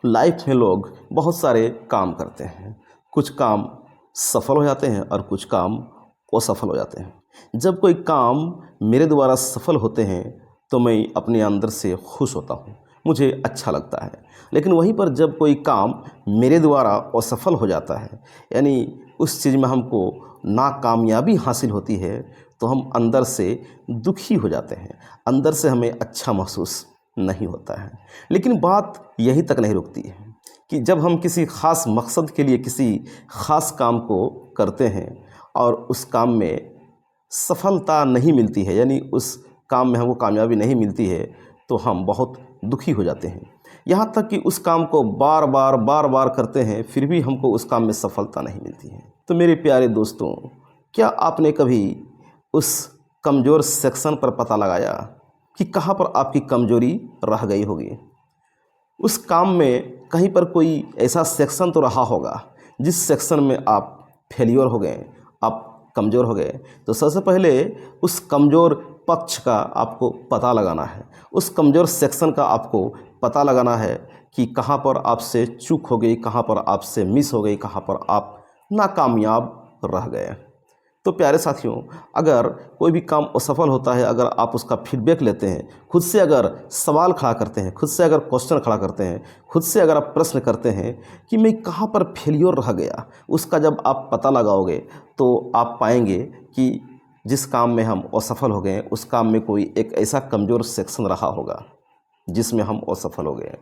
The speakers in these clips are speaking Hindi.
लाइफ में लोग बहुत सारे काम करते हैं। कुछ काम सफल हो जाते हैं और कुछ काम असफल हो जाते हैं। जब कोई काम मेरे द्वारा सफल होते हैं तो मैं अपने अंदर से खुश होता हूँ, मुझे अच्छा लगता है। लेकिन वहीं पर जब कोई काम मेरे द्वारा असफल हो जाता है, यानी उस चीज़ में हमको नाकामयाबी हासिल होती है, तो हम अंदर से दुखी हो जाते हैं, अंदर से हमें अच्छा महसूस नहीं होता है। लेकिन बात यहीं तक नहीं रुकती है कि जब हम किसी ख़ास मकसद के लिए किसी ख़ास काम को करते हैं और उस काम में सफलता नहीं मिलती है, यानी उस काम में हमको कामयाबी नहीं मिलती है, तो हम बहुत दुखी हो जाते हैं। यहाँ तक कि उस काम को बार बार करते हैं, फिर भी हमको उस काम में सफलता नहीं मिलती है। तो मेरे प्यारे दोस्तों, क्या आपने कभी उस कमज़ोर सेक्शन पर पता लगाया कि कहाँ पर आपकी कमज़ोरी रह गई होगी? उस काम में कहीं पर कोई ऐसा सेक्शन तो रहा होगा जिस सेक्शन में आप फेलियर हो गए, आप कमज़ोर हो गए। तो सबसे पहले उस कमज़ोर पक्ष का आपको पता लगाना है, उस कमज़ोर सेक्शन का आपको पता लगाना है कि कहाँ पर आपसे चूक हो गई, कहाँ पर आपसे मिस हो गई, कहाँ पर आप नाकामयाब रह गए। तो प्यारे साथियों, अगर कोई भी काम असफल होता है, अगर आप उसका फीडबैक लेते हैं, खुद से अगर सवाल खड़ा करते हैं, खुद से अगर क्वेश्चन खड़ा करते हैं, खुद से अगर आप प्रश्न करते हैं कि मैं कहाँ पर फेलियर रह गया, उसका जब आप पता लगाओगे तो आप पाएंगे कि जिस काम में हम असफल हो गए, उस काम में कोई एक ऐसा कमज़ोर सेक्शन रहा होगा जिसमें हम असफल हो गए।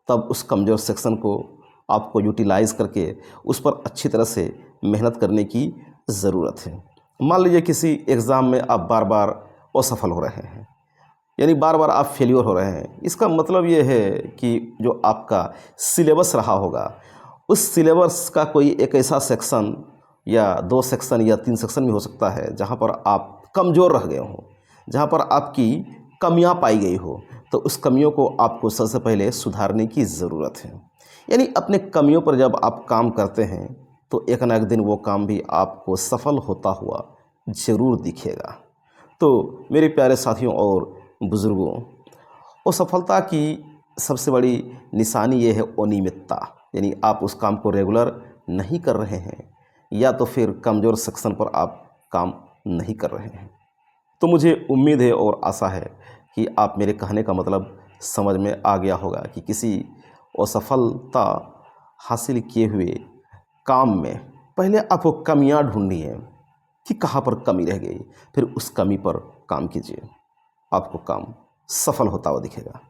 तब उस कमज़ोर सेक्शन को आपको यूटिलाइज़ करके उस पर अच्छी तरह से मेहनत करने की ज़रूरत है। मान लीजिए किसी एग्ज़ाम में आप बार बार असफल हो रहे हैं, यानी बार बार आप फेलियर हो रहे हैं। इसका मतलब ये है कि जो आपका सिलेबस रहा होगा, उस सिलेबस का कोई एक ऐसा सेक्शन या 2 सेक्शन या 3 सेक्शन भी हो सकता है जहाँ पर आप कमज़ोर रह गए हों, जहाँ पर आपकी कमियाँ पाई गई हो। तो उस कमियों को आपको सबसे पहले सुधारने की ज़रूरत है। यानी अपने कमियों पर जब आप काम करते हैं तो एक ना एक दिन वो काम भी आपको सफल होता हुआ ज़रूर दिखेगा। तो मेरे प्यारे साथियों और बुज़ुर्गों, असफलता की सबसे बड़ी निशानी ये है अनियमितता, यानी आप उस काम को रेगुलर नहीं कर रहे हैं या तो फिर कमज़ोर सेक्शन पर आप काम नहीं कर रहे हैं। तो मुझे उम्मीद है और आशा है कि आप मेरे कहने का मतलब समझ में आ गया होगा कि किसी असफलता हासिल किए हुए काम में पहले आपको कमियां ढूंढनी है कि कहाँ पर कमी रह गई, फिर उस कमी पर काम कीजिए, आपको काम सफल होता हुआ दिखेगा।